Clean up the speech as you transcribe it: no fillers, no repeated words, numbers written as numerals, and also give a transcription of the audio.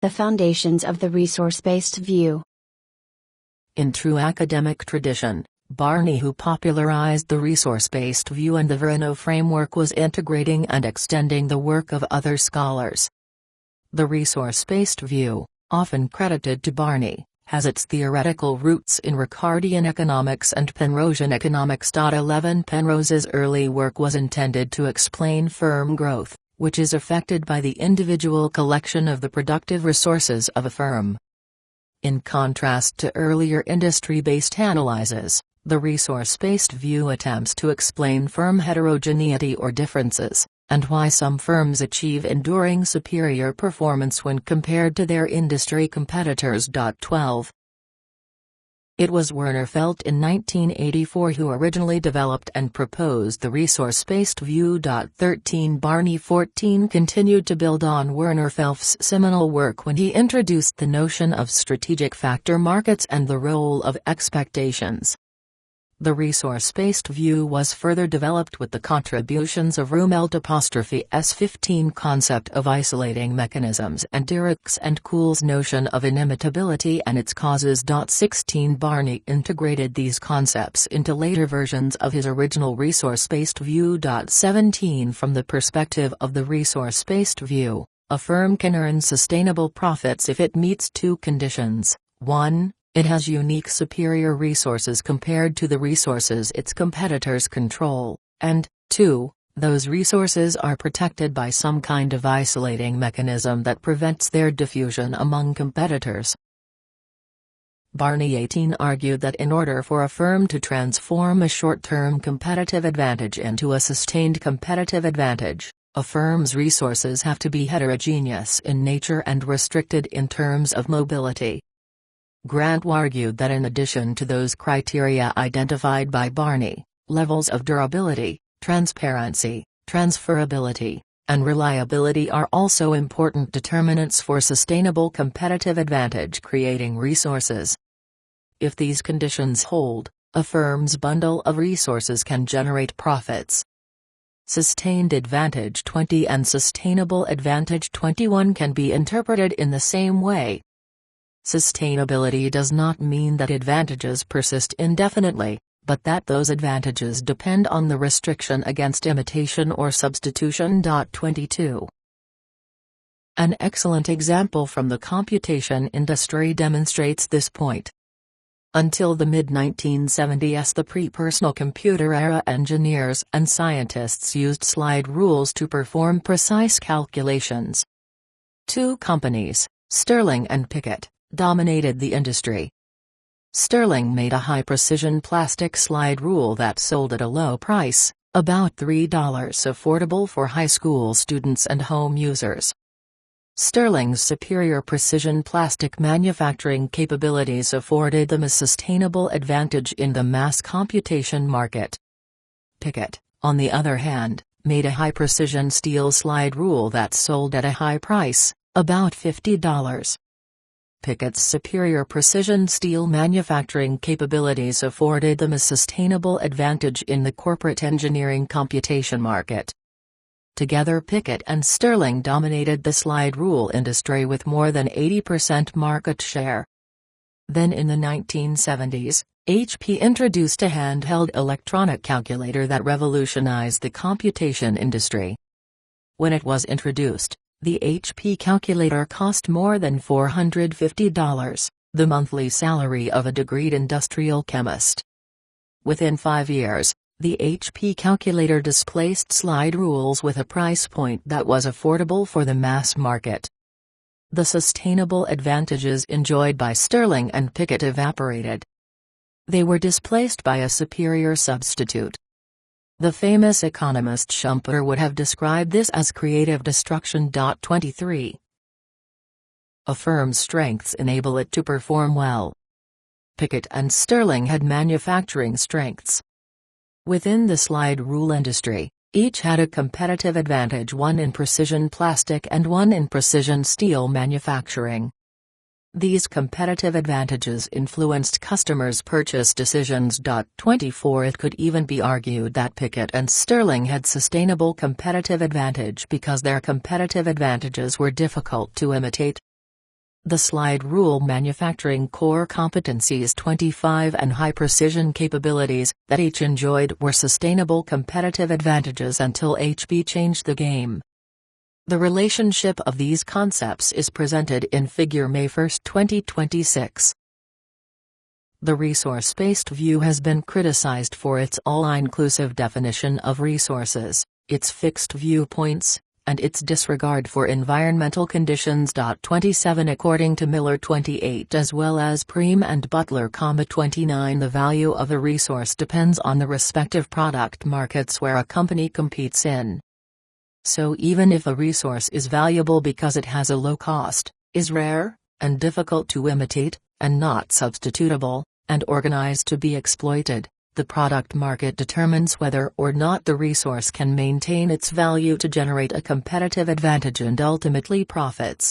The foundations of the resource-based view. In true academic tradition, Barney, who popularized the resource-based view and the VRINO framework, was integrating and extending the work of other scholars. The resource-based view, often credited to Barney, has its theoretical roots in Ricardian economics and Penrosian economics. 11 Penrose's early work was intended to explain firm growth, which is affected by the individual collection of the productive resources of a firm. In contrast to earlier industry-based analyses, the resource-based view attempts to explain firm heterogeneity or differences, and why some firms achieve enduring superior performance when compared to their industry competitors. 12. It was Werner Felt in 1984 who originally developed and proposed the resource-based view. 13 Barney 14 continued to build on Werner Felt's seminal work when he introduced the notion of strategic factor markets and the role of expectations. The resource-based view was further developed with the contributions of Rumelt''s 15 concept of isolating mechanisms and Dirac's and Kuhl's notion of inimitability and its causes. 16 Barney integrated these concepts into later versions of his original resource-based view. 17 From the perspective of the resource-based view, a firm can earn sustainable profits if it meets two conditions: 1. It has unique superior resources compared to the resources its competitors control, and 2. Those resources are protected by some kind of isolating mechanism that prevents their diffusion among competitors. Barney 18 argued that in order for a firm to transform a short-term competitive advantage into a sustained competitive advantage, a firm's resources have to be heterogeneous in nature and restricted in terms of mobility. Grant argued that in addition to those criteria identified by Barney, levels of durability, transparency, transferability, and reliability are also important determinants for sustainable competitive advantage creating resources. If these conditions hold, a firm's bundle of resources can generate profits. Sustained advantage 20 and sustainable advantage 21 can be interpreted in the same way. Sustainability does not mean that advantages persist indefinitely, but that those advantages depend on the restriction against imitation or substitution. 22. An excellent example from the computation industry demonstrates this point. Until the mid-1970s, the pre-personal computer era, engineers and scientists used slide rules to perform precise calculations. Two companies, Sterling and Pickett, dominated the industry. Sterling made a high-precision plastic slide rule that sold at a low price, about $3, affordable for high school students and home users. Sterling's superior precision plastic manufacturing capabilities afforded them a sustainable advantage in the mass computation market. Pickett, on the other hand, made a high-precision steel slide rule that sold at a high price, about $50. Pickett's superior precision steel manufacturing capabilities afforded them a sustainable advantage in the corporate engineering computation market. Together Pickett and Sterling dominated the slide rule industry with more than 80% market share. Then in the 1970s, HP introduced a handheld electronic calculator that revolutionized the computation industry. When it was introduced, the HP calculator cost more than $450, the monthly salary of a degreed industrial chemist. Within 5 years, the HP calculator displaced slide rules with a price point that was affordable for the mass market. The sustainable advantages enjoyed by Sterling and Pickett evaporated. They were displaced by a superior substitute. The famous economist Schumpeter would have described this as creative destruction. 23. A firm's strengths enable it to perform well. Pickett and Sterling had manufacturing strengths. Within the slide rule industry, each had a competitive advantage, one in precision plastic and one in precision steel manufacturing. These competitive advantages influenced customers' purchase decisions. 24 It could even be argued that Pickett and Sterling had sustainable competitive advantage because their competitive advantages were difficult to imitate. The slide rule manufacturing core competencies 25 and high precision capabilities that each enjoyed were sustainable competitive advantages until HB changed the game. The relationship of these concepts is presented in Figure May 1, 2026. The resource-based view has been criticized for its all-inclusive definition of resources, its fixed viewpoints, and its disregard for environmental conditions. 27 According to Miller 28 as well as Preem and Butler, 29 the value of a resource depends on the respective product markets where a company competes in. So even if a resource is valuable because it has a low cost, is rare, and difficult to imitate, and not substitutable, and organized to be exploited, the product market determines whether or not the resource can maintain its value to generate a competitive advantage and ultimately profits.